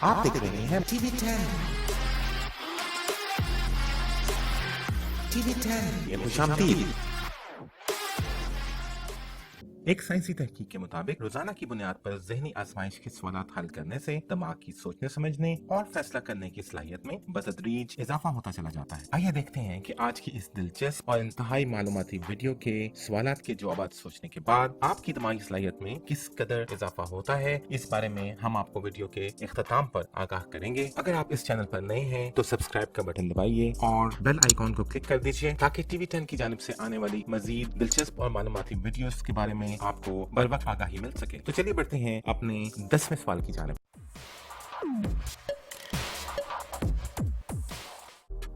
आप देख रहे हैं TV10। TV10 ये खुशामदीद। एक साइंसी तहकीक के मुताबिक रोजाना की बुनियाद पर ज़हनी आजमाइश के सवालात हल करने से दिमाग की सोचने समझने और फैसला करने की सलाहियत में बतदरीज इजाफा होता चला जाता है। आइए देखते हैं कि आज की इस दिलचस्प और इंतहाई मालूमाती वीडियो के सवालात के जवाब सोचने के बाद आपकी दिमागी सलाहियत में किस कदर इजाफा होता है, इस बारे में हम आपको वीडियो के इख्तिताम पर आगाह करेंगे। अगर आप इस चैनल पर नए हैं तो सब्सक्राइब का बटन दबाइए और बेल आइकॉन को क्लिक कर दीजिए ताकि TV10 की जानिब से आने वाली मजीद दिलचस्प और मालूमाती वीडियोस के बारे में आपको बर वक्त आगाही मिल सके। तो चलिए बढ़ते हैं अपने 10वें सवाल की जानिब।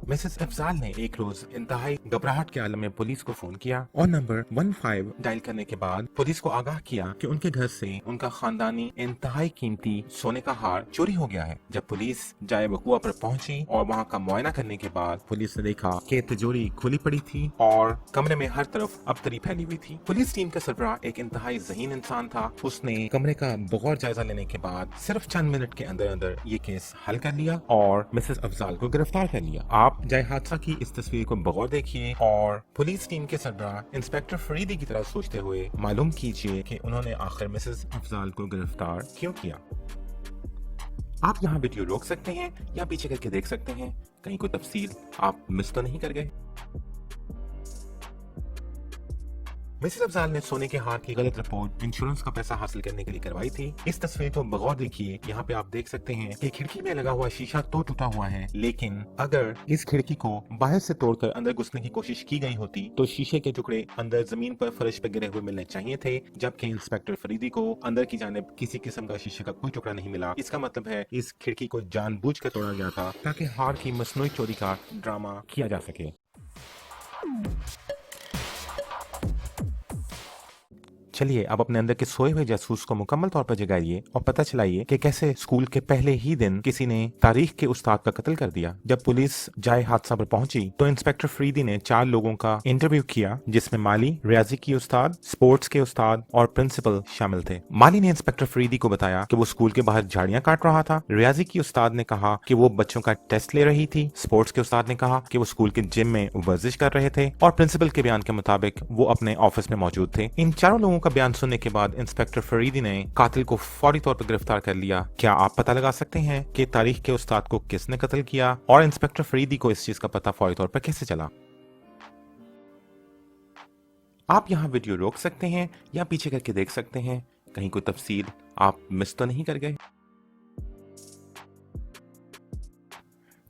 मिसेस अफजाल ने एक रोज इंतहाई घबराहट के आलम में पुलिस को फोन किया और नंबर 15 डायल करने के बाद पुलिस को आगाह किया कि उनके घर से उनका खानदानी इंतहाई कीमती सोने का हार चोरी हो गया है। जब पुलिस जाए वकुआ पर पहुंची और वहां का मुआयना करने के बाद पुलिस ने देखा कि तिजोरी खुली पड़ी थी और कमरे में हर तरफ अबतरी फैली हुई थी। पुलिस टीम का सरबराह एक इंतहाई ज़हीन इंसान था। उसने कमरे का बगौर जायजा लेने के बाद सिर्फ चंद मिनट के अंदर अंदर ये केस हल कर लिया और मिसेस अफजाल को गिरफ्तार कर लिया। आप जाए हादसा की इस तस्वीर को बगौर देखिए और पुलिस टीम के सरबराह इंस्पेक्टर फरीदी की तरह सोचते हुए मालूम कीजिए कि उन्होंने आखिर मिसेस अफजाल को गिरफ्तार क्यों किया। आप यहाँ वीडियो रोक सकते हैं या पीछे करके देख सकते हैं, कहीं कोई तफसील आप मिस तो नहीं कर गए। मिसेस अफजाल ने सोने के हार की गलत रिपोर्ट इंश्योरेंस का पैसा हासिल करने के लिए करवाई थी। इस तस्वीर को बगौर देखिए। यहाँ पे आप देख सकते हैं कि खिड़की में लगा हुआ शीशा तो टूटा हुआ है, लेकिन अगर इस खिड़की को बाहर से तोड़कर अंदर घुसने की कोशिश की गई होती तो शीशे के टुकड़े अंदर जमीन पर फर्श पर गिरे हुए मिलने चाहिए थे, जबकि इंस्पेक्टर फरीदी को अंदर की जानिब किसी किस्म का शीशे का कोई टुकड़ा नहीं मिला। इसका मतलब है इस खिड़की को जानबूझकर तोड़ा गया था ताकि हार की मसनूई चोरी का ड्रामा किया जा सके। चलिए अब अपने अंदर के सोए हुए जासूस को मुकम्मल तौर पर जगाइए और पता चलाइए कि कैसे स्कूल के पहले ही दिन किसी ने तारीख के उस्ताद का कत्ल कर दिया। जब पुलिस जाए हादसा पर पहुंची तो इंस्पेक्टर फरीदी ने 4 लोगों का इंटरव्यू किया, जिसमें माली, रियाजी की उस्ताद, स्पोर्ट्स के उस्ताद और प्रिंसिपल शामिल थे। माली ने इंस्पेक्टर फरीदी को बताया कि वो स्कूल के बाहर झाड़ियां काट रहा था। रियाजी की उस्ताद ने कहा कि वो बच्चों का टेस्ट ले रही थी। स्पोर्ट्स के उस्ताद ने कहा कि वो स्कूल के जिम में वर्जिश कर रहे थे और प्रिंसिपल के बयान के मुताबिक वो अपने ऑफिस में मौजूद थे। इन चारों लोगों का बयान सुनने के बाद इंस्पेक्टर फरीदी ने कातिल को फौरी तौर पर गिरफ्तार कर लिया। क्या आप पता लगा सकते हैं कि तारीख के उस्ताद को किसने कत्ल किया और इंस्पेक्टर फरीदी को इस चीज का पता फौरी तौर पर कैसे चला? आप यहाँ वीडियो रोक सकते हैं या पीछे करके देख सकते हैं, कहीं कोई तफसील आप मिस तो नहीं कर गए।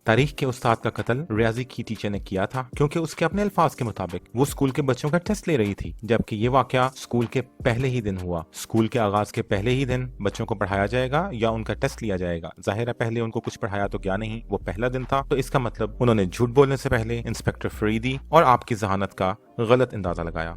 तारीख के उस्ताद का कत्ल रियाजी की टीचर ने किया था क्योंकि उसके अपने अल्फाज के मुताबिक वो स्कूल के बच्चों का टेस्ट ले रही थी, जबकि ये वाकया स्कूल के पहले ही दिन हुआ। स्कूल के आगाज के पहले ही दिन बच्चों को पढ़ाया जाएगा या उनका टेस्ट लिया जाएगा। जाहिर है पहले उनको कुछ पढ़ाया तो गया नहीं, वो पहला दिन था, तो इसका मतलब उन्होंने झूठ बोलने से पहले इंस्पेक्टर फरीदी और आपकी जहानत का गलत अंदाजा लगाया।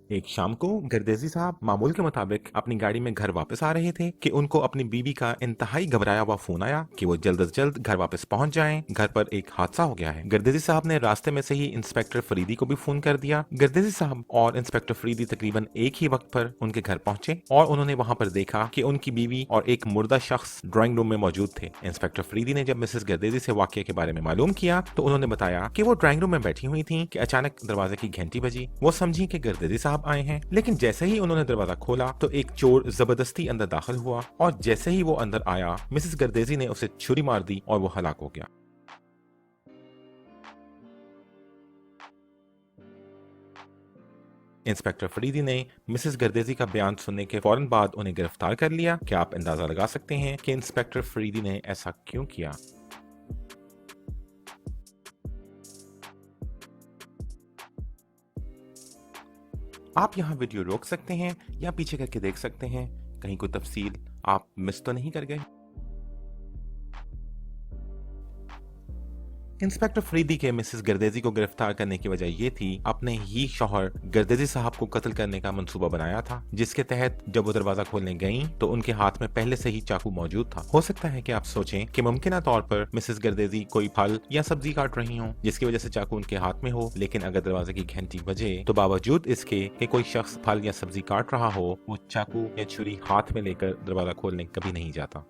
एक शाम को गर्देजी साहब मामूल के मुताबिक अपनी गाड़ी में घर वापस आ रहे थे कि उनको अपनी बीवी का इंतहाई घबराया हुआ फोन आया कि वो जल्द से जल्द घर वापस पहुंच जाएं, घर पर एक हादसा हो गया है। गर्देजी साहब ने रास्ते में से ही इंस्पेक्टर फरीदी को भी फोन कर दिया। गर्देजी साहब और इंस्पेक्टर फरीदी तकरीबन एक ही वक्त पर उनके घर पहुंचे और उन्होंने वहां पर देखा कि उनकी बीवी और एक मुर्दा शख्स ड्राइंग रूम में मौजूद थे। इंस्पेक्टर फरीदी ने जब मिसेस गर्देजी से वाकये के बारे में मालूम किया तो उन्होंने बताया कि वो ड्राइंग रूम में बैठी हुई थी कि अचानक दरवाजे की घंटी बजी। वो समझी कि गर्देजी साहब आए हैं, लेकिन जैसे ही उन्होंने दरवाजा खोला तो एक चोर जबरदस्ती अंदर दाखिल हुआ और जैसे ही वो अंदर आया मिसेस गर्देजी ने उसे छुरी मार दी और वो हलाक हो गया। इंस्पेक्टर फरीदी ने मिसेस गर्देजी का बयान सुनने के फौरन बाद उन्हें गिरफ्तार कर लिया। क्या आप अंदाजा लगा सकते हैं कि इंस्पेक्टर फरीदी ने ऐसा क्यों किया? आप यहाँ वीडियो रोक सकते हैं या पीछे करके देख सकते हैं, कहीं कोई तफसील आप मिस तो नहीं कर गए। इंस्पेक्टर फरीदी के मिसेस गर्देजी को गिरफ्तार करने की वजह ये थी, अपने ही शौहर गर्देजी साहब को कत्ल करने का मंसूबा बनाया था, जिसके तहत जब वो दरवाजा खोलने गईं तो उनके हाथ में पहले से ही चाकू मौजूद था। हो सकता है कि आप सोचें कि मुमकिन तौर पर मिसेस गर्देजी कोई फल या सब्जी काट रही हों, जिसकी वजह से चाकू उनके हाथ में हो, लेकिन अगर दरवाजे की घंटी बजे तो बावजूद इसके कि कोई शख्स फल या सब्जी काट रहा हो, वो चाकू या छुरी हाथ में लेकर दरवाजा खोलने कभी नहीं जाता।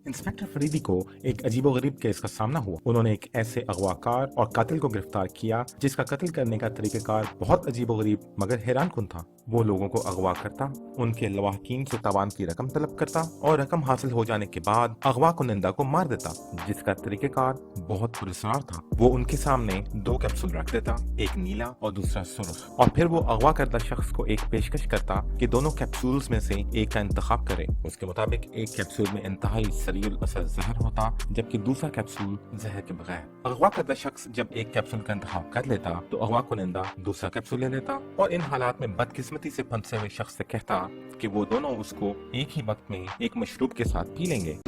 इंस्पेक्टर फरीदी को एक अजीबोगरीब केस का सामना हुआ। उन्होंने एक ऐसे अगवाकार और कातिल को गिरफ्तार किया जिसका कत्ल करने का तरीकेकार बहुत अजीबोगरीब मगर हैरानकुन था। वो लोगों को अगवा करता, उनके लवाहकीन से तावान की रकम तलब करता और रकम हासिल हो जाने के बाद अगवा कुनिंदा को मार देता, जिसका तरीकेकार बहुत पुरस्कार था। वो उनके सामने 2 कैप्सूल रख देता, एक नीला और दूसरा सुर्ख, और फिर वो अगवा करदा शख्स को एक पेशकश करता कि दोनों कैप्सूल्स में से एक का इंतखाब करे। उसके मुताबिक एक कैप्सूल में इंतहाई सरीउल असर जहर होता, जबकि दूसरा कैप्सूल जहर के बगैर। अगवा करदा शख्स जब एक कैप्सूल का इंतखाब कर लेता तो अगवा कुनिंदा दूसरा कैप्सूल ले लेता और इन हालात में बदकिस्मती से फंसे हुए शख्स से कहता कि वो दोनों उसको एक ही वक्त में एक मशरूब के साथ पी लेंगे।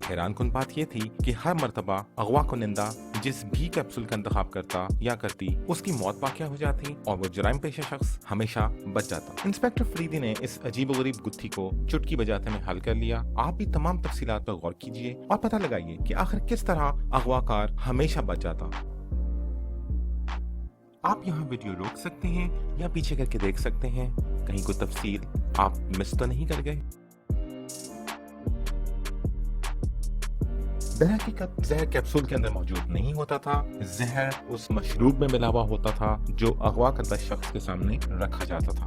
हैरानकुन बात यह थी कि हर मर्तबा अगवा कुनिंदा जिस भी कैप्सूल का इंतखाब करता या करती, उसकी मौत वाक़या हो जाती और वो जराइम पेशा शख्स हमेशा बच जाता। इंस्पेक्टर फरीदी ने इस अजीबोगरीब गुत्थी को चुटकी बजाते में हल कर लिया। आप भी तमाम तफसीलात पर गौर कीजिए और पता लगाइए कि आखिर किस तरह अगवाकार हमेशा बच जाता। आप यहाँ वीडियो रोक सकते हैं या पीछे करके देख सकते हैं, कहीं कोई तफसील आप मिस तो नहीं कर गए। दरहकीकत जहर कैप्सूल के अंदर मौजूद नहीं होता था, जहर उस मशरूब में मिला हुआ होता था जो अगवा करदा शख्स के सामने रखा जाता था।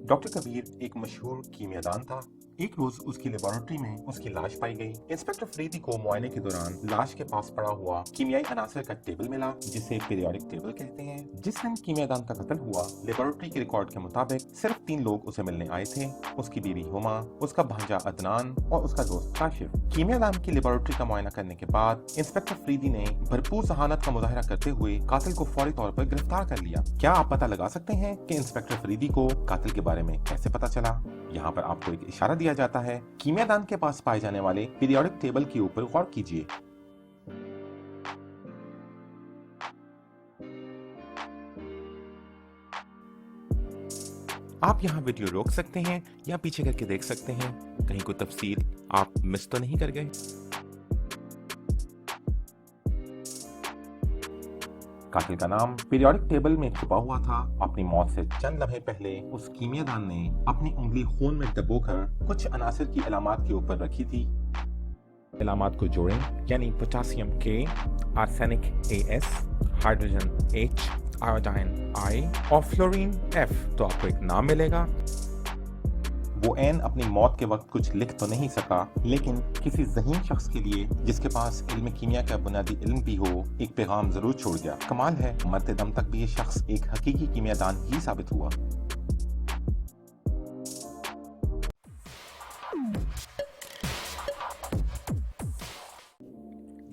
डॉक्टर कबीर एक मशहूर कीमियादान था। एक रोज उसकी लेबोरेटरी में उसकी लाश पाई गई। इंस्पेक्टर फरीदी को मुआयने के दौरान लाश के पास पड़ा हुआ कीमियाई अनासर का टेबल मिला, जिसे पीरियोडिक टेबल कहते हैं। जिस दिन कीमियादान का कत्ल हुआ, लेबोरेटरी के रिकॉर्ड के मुताबिक सिर्फ 3 लोग उसे मिलने आए थे, उसकी बीवी हुमा, उसका भांजा अदनान और उसका दोस्त काशिफ। कीमियादान की लेबोरेटरी का मुआयना करने के बाद इंस्पेक्टर फरीदी ने भरपूर जहानत का मुजाहरा करते हुए कातिल को फौरी तौर पर गिरफ्तार कर लिया। क्या आप पता लगा सकते हैं कि इंस्पेक्टर फरीदी को कातिल के बारे में कैसे पता चला? यहाँ पर आपको एक इशारा दिया जाता है। कीमियादान के पास पाए जाने वाले पीरियोडिक टेबल के ऊपर गौर कीजिए। आप यहाँ वीडियो रोक सकते हैं या पीछे करके देख सकते हैं, कहीं कोई तफसील आप मिस तो नहीं कर गए। कातिल का नाम पीरियोडिक टेबल में छुपा हुआ था। अपनी मौत से चंद लम्हे पहले उस कीमियादान ने अपनी उंगली खून में डुबोकर कुछ अनासिर की अलामात के ऊपर रखी थी। अलामात को जोड़ें, यानी potassium K, arsenic AS, hydrogen H, iodine I और फ्लोरीन F, तो आपको एक नाम मिलेगा। वो ऐन अपनी मौत के वक्त कुछ लिख तो नहीं सका, लेकिन किसी ज़हीन शख्स के लिए जिसके पास इल्म कीमिया का बुनियादी इल्म भी हो, एक पैगाम जरूर छोड़ गया। कमाल है, मरते दम तक भी ये शख्स एक हकीकी कीमियादान ही साबित हुआ।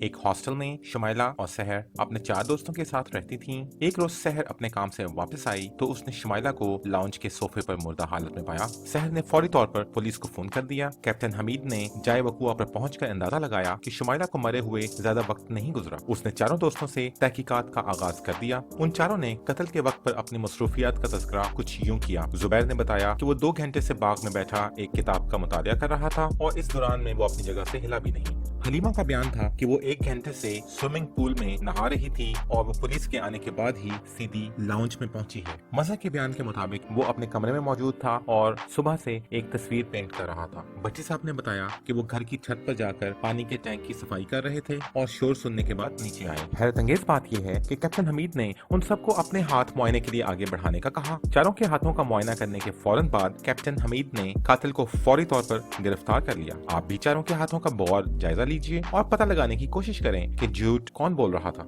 एक हॉस्टल में शुमाइला और सहर अपने 4 दोस्तों के साथ रहती थीं। एक रोज सहर अपने काम से वापस आई तो उसने शुमाइला को लाउंज के सोफे पर मुर्दा हालत में पाया। सहर ने फौरी तौर पर पुलिस को फोन कर दिया। कैप्टन हमीद ने जाए वकुआ पर पहुंचकर अंदाजा लगाया कि शुमाइला को मरे हुए ज्यादा वक्त नहीं गुजरा। उसने चारों दोस्तों से तहकीकात का आगाज कर दिया। उन चारों ने कत्ल के वक्त पर अपनी मसरूफियात का तज़किरा कुछ यूं किया। जुबैर ने बताया कि वो 2 घंटे से बाग में बैठा एक किताब का मुतालिया कर रहा था और इस दौरान में वो अपनी जगह से हिला भी नहीं। हलीमा का बयान था कि वो 1 घंटे से स्विमिंग पूल में नहा रही थी और वो पुलिस के आने के बाद ही सीधी लाउंज में पहुंची है। मज़ा के बयान के मुताबिक वो अपने कमरे में मौजूद था और सुबह से एक तस्वीर पेंट कर रहा था। भट्टी साहब ने बताया कि वो घर की छत पर जाकर पानी के टैंक की सफाई कर रहे थे और शोर सुनने के बाद नीचे आए। हैरत अंगेज बात यह है कि कैप्टन हमीद ने उन सबको अपने हाथ मुआयने के लिए आगे बढ़ाने का कहा। चारों के हाथों का मुआयना करने के फौरन बाद कैप्टन हमीद ने कातिल को फौरी तौर पर गिरफ्तार कर लिया। आप भी चारों के हाथों का गौर जायजा लीजिए और पता लगाने की कोशिश करें कि झूठ कौन बोल रहा था।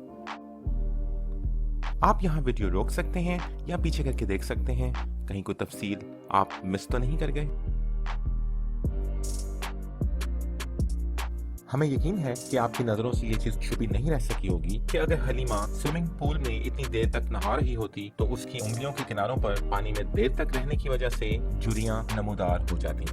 आप यहाँ वीडियो रोक सकते हैं या पीछे करके देख सकते हैं, कहीं कोई तफसील आप मिस तो नहीं कर गए। हमें यकीन है कि आपकी नजरों से ये चीज छुपी नहीं रह सकी होगी कि अगर हलीमा स्विमिंग पूल में इतनी देर तक नहा रही होती तो उसकी उंगलियों के किनारों पर पानी में देर तक रहने की वजह से झुर्रियां नमूदार हो जाती।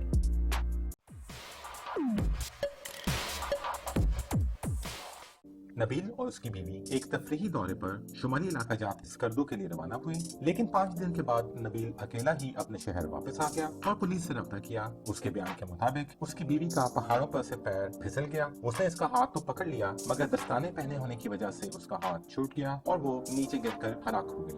नबील और उसकी बीवी एक तफरीही दौरे पर शुमाली इलाका जात स्कर्दो के लिए रवाना हुए, लेकिन 5 दिन के बाद नबील अकेला ही अपने शहर वापस आ गया और पुलिस से रब्ता किया। उसके बयान के मुताबिक उसकी बीवी का पहाड़ों पर से पैर फिसल गया। उसने इसका हाथ तो पकड़ लिया मगर दस्ताने पहने होने की वजह से उसका हाथ छूट गया और वो नीचे गिरकर हलाक हो गई।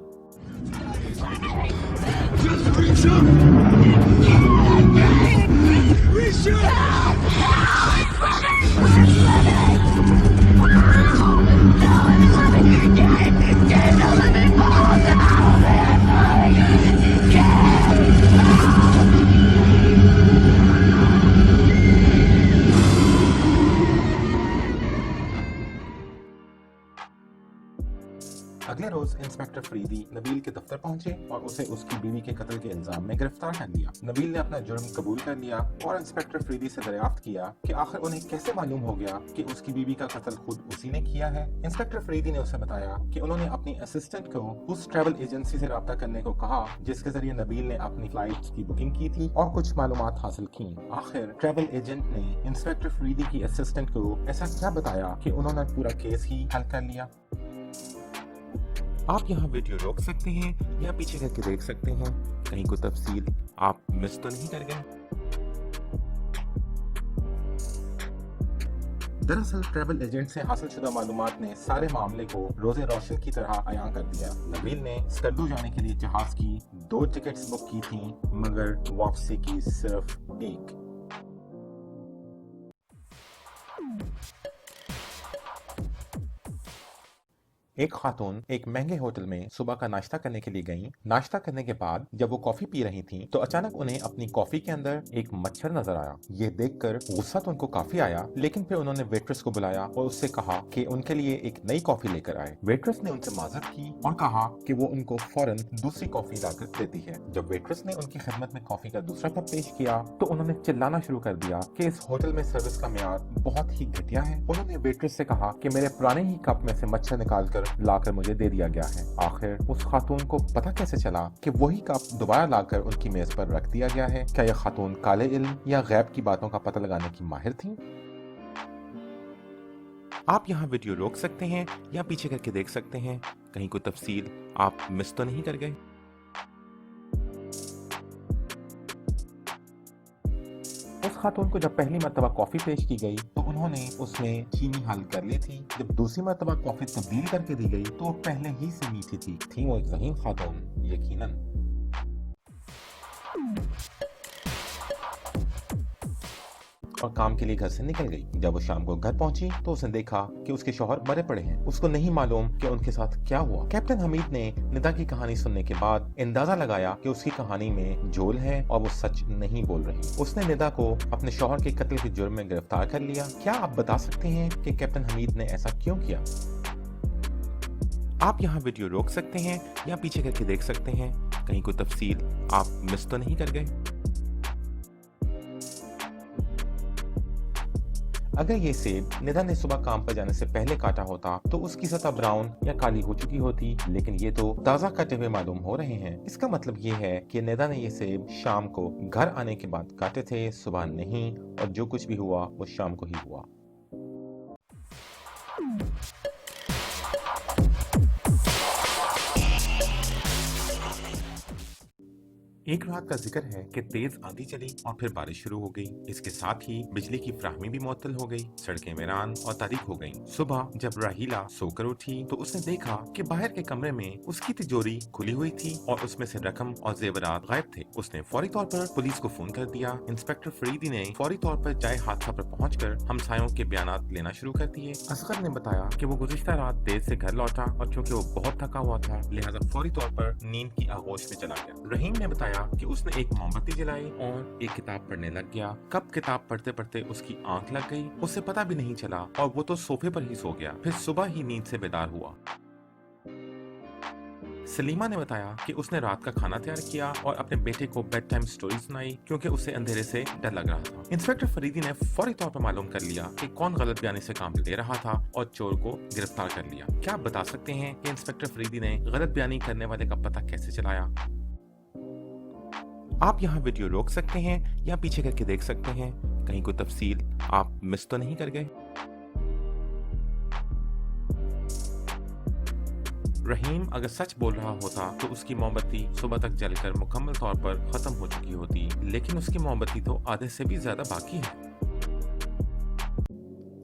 अगले रोज इंस्पेक्टर फरीदी नबील के दफ्तर पहुंचे और उसे उसकी बीवी के कत्ल के इल्जाम में गिरफ्तार कर लिया। नबील ने अपना जुर्म कबूल कर लिया और इंस्पेक्टर फरीदी से दरियाफ्त किया कि आखिर उन्हें कैसे मालूम हो गया कि उसकी बीवी का कत्ल खुद उसी ने किया है। इंस्पेक्टर फरीदी ने उसे बताया कि उन्होंने अपनी असिस्टेंट को उस ट्रैवल एजेंसी से रब्ता करने को कहा जिसके जरिए नबील ने अपनी फ्लाइट की बुकिंग की थी और कुछ मालूमात हासिल की। आखिर ट्रैवल एजेंट ने इंस्पेक्टर फरीदी की असिस्टेंट को ऐसा क्या बताया कि उन्होंने पूरा केस ही हल कर लिया। आप यहाँ वीडियो रोक सकते हैं या पीछे करके देख सकते हैं, कहीं कोई तफसील आप मिस तो नहीं कर गए। दरअसल ट्रैवल एजेंट से हासिल शुदा मालूमात ने सारे मामले को रोजे रोशन की तरह अयां कर दिया। नबील ने स्कर्दू जाने के लिए जहाज की 2 टिकट्स बुक की थी मगर वापसी की सिर्फ 1। एक खातून एक महंगे होटल में सुबह का नाश्ता करने के लिए गईं। नाश्ता करने के बाद जब वो कॉफी पी रही थीं, तो अचानक उन्हें अपनी कॉफी के अंदर एक मच्छर नजर आया। ये देखकर गुस्सा तो उनको काफी आया, लेकिन फिर उन्होंने वेट्रेस को बुलाया और उससे कहा कि उनके लिए एक नई कॉफी लेकर आए। वेट्रेस ने उनसे माजरत की और कहा कि वो उनको फौरन दूसरी कॉफी लाकर देती है। जब वेट्रेस ने उनकी खिदमत में कॉफी का दूसरा कप पेश किया तो उन्होंने चिल्लाना शुरू कर दिया कि इस होटल में सर्विस का मेयार बहुत ही घटिया है। उन्होंने वेट्रेस से कहा कि मेरे पुराने ही कप में से मच्छर निकालकर लाकर मुझे दे दिया गया है। आखिर उस खातून को पता कैसे चला कि वही कप दोबारा लाकर उनकी मेज पर रख दिया गया है? क्या यह खातून काले इल्म या गैब की बातों का पता लगाने की माहिर थी? आप यहाँ वीडियो रोक सकते हैं या पीछे करके देख सकते हैं, कहीं कोई तफसील आप मिस तो नहीं कर गए। उस खातून को जब पहली मर्तबा कॉफी पेश की गई तो उन्होंने उसमें चीनी हल कर ली थी। जब दूसरी मर्तबा कॉफी तब्दील करके दी गई तो पहले ही से मीठी थी वो एक ज़हीन खातून यकीनन। और काम के लिए घर से निकल गई। जब वो शाम को घर पहुंची तो उसने देखा कि उसके शौहर मरे पड़े हैं। उसको नहीं मालूम कि उनके साथ क्या हुआ। कैप्टन हमीद ने निदा की कहानी सुनने के बाद अंदाजा लगाया कि उसकी कहानी में झोल है और वो सच नहीं बोल रही। उसने निदा को अपने शौहर के कत्ल के जुर्म में गिरफ्तार कर लिया। क्या आप बता सकते हैं कि कैप्टन हमीद ने ऐसा क्यों किया? आप यहाँ वीडियो रोक सकते हैं या पीछे करके देख सकते हैं, कहीं कोई तफसील आप मिस तो नहीं कर गए। अगर ये सेब निदा ने सुबह काम पर जाने से पहले काटा होता तो उसकी सतह ब्राउन या काली हो चुकी होती, लेकिन ये तो ताज़ा कटे हुए मालूम हो रहे हैं। इसका मतलब ये है कि निदा ने ये सेब शाम को घर आने के बाद काटे थे, सुबह नहीं, और जो कुछ भी हुआ वो शाम को ही हुआ। एक रात का जिक्र है कि तेज आंधी चली और फिर बारिश शुरू हो गई। इसके साथ ही बिजली की फ्राहमी भी मुअत्तल हो गई, सड़कें वीरान और तारीख हो गईं। सुबह जब राहीला सोकर उठी तो उसने देखा कि बाहर के कमरे में उसकी तिजोरी खुली हुई थी और उसमें से रकम और जेवरात गायब थे। उसने फौरी तौर पर पुलिस को फोन कर दिया। इंस्पेक्टर फरीदी ने फौरी तौर पर जाए हादसा पर पहुंचकर हमसायों के बयानात लेना शुरू कर दिए। असगर ने बताया कि वो गुज़िश्ता रात देर से घर लौटा और क्योंकि वो बहुत थका हुआ था लिहाजा फौरी तौर पर नींद की आगोश में चला गया। रहीम ने बताया कि उसने एक मोमबत्ती जलाई और एक किताब पढ़ने लग गया। कब किताब पढ़ते पढ़ते उसकी आंख लग गई, उसे पता भी नहीं चला और वो तो सोफे पर ही सो गया। फिर सुबह ही नींद से बेदार हुआ। सलीमा ने बताया कि उसने रात का खाना तैयार किया और अपने बेटे को बेड टाइम स्टोरी सुनाई क्योंकि उसे अंधेरे से डर लग रहा था। इंस्पेक्टर फरीदी ने फौरी तौर पर मालूम कर लिया कि कौन गलत बयानी से काम ले रहा था और चोर को गिरफ्तार कर लिया। क्या आप बता सकते हैं कि इंस्पेक्टर फरीदी ने गलत बयानी करने वाले का पता कैसे चलाया? आप यहाँ वीडियो रोक सकते हैं या पीछे करके देख सकते हैं, कहीं कोई तफसील आप मिस तो नहीं कर गए। रहीम अगर सच बोल रहा होता तो उसकी मोमबत्ती सुबह तक जलकर मुकम्मल तौर पर खत्म हो चुकी होती, लेकिन उसकी मोमबत्ती तो आधे से भी ज्यादा बाकी है।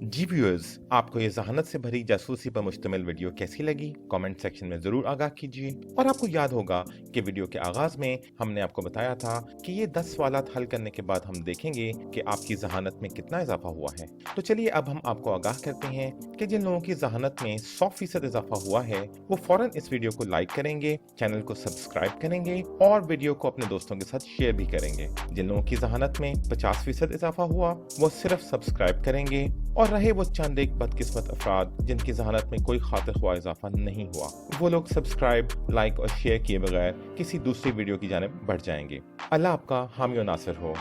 जी व्यूअर्स, आपको ये जहानत से भरी जासूसी पर मुश्तमिल वीडियो कैसी लगी? कमेंट सेक्शन में जरूर आगाह कीजिए। और आपको याद होगा कि वीडियो के आगाज में हमने आपको बताया था कि ये 10 सवालात हल करने के बाद हम देखेंगे कि आपकी जहानत में कितना इजाफा हुआ है। तो चलिए अब हम आपको आगाह करते हैं कि जिन लोगों की जहानत में 100% इजाफा हुआ है वो फौरन इस वीडियो को लाइक करेंगे, चैनल को सब्सक्राइब करेंगे और वीडियो को अपने दोस्तों के साथ शेयर भी करेंगे। जिन लोगों की जहानत में 50% इजाफा हुआ वो सिर्फ सब्सक्राइब करेंगे और रहे वो चंद एक बदकिस्मत अफराद जिनकी जहानत में कोई खातिर ख्वाह इजाफा नहीं हुआ, वो लोग सब्सक्राइब, लाइक और शेयर किए बगैर किसी दूसरी वीडियो की जानिब बढ़ जाएंगे। अल्लाह आपका हामी और नासिर हो।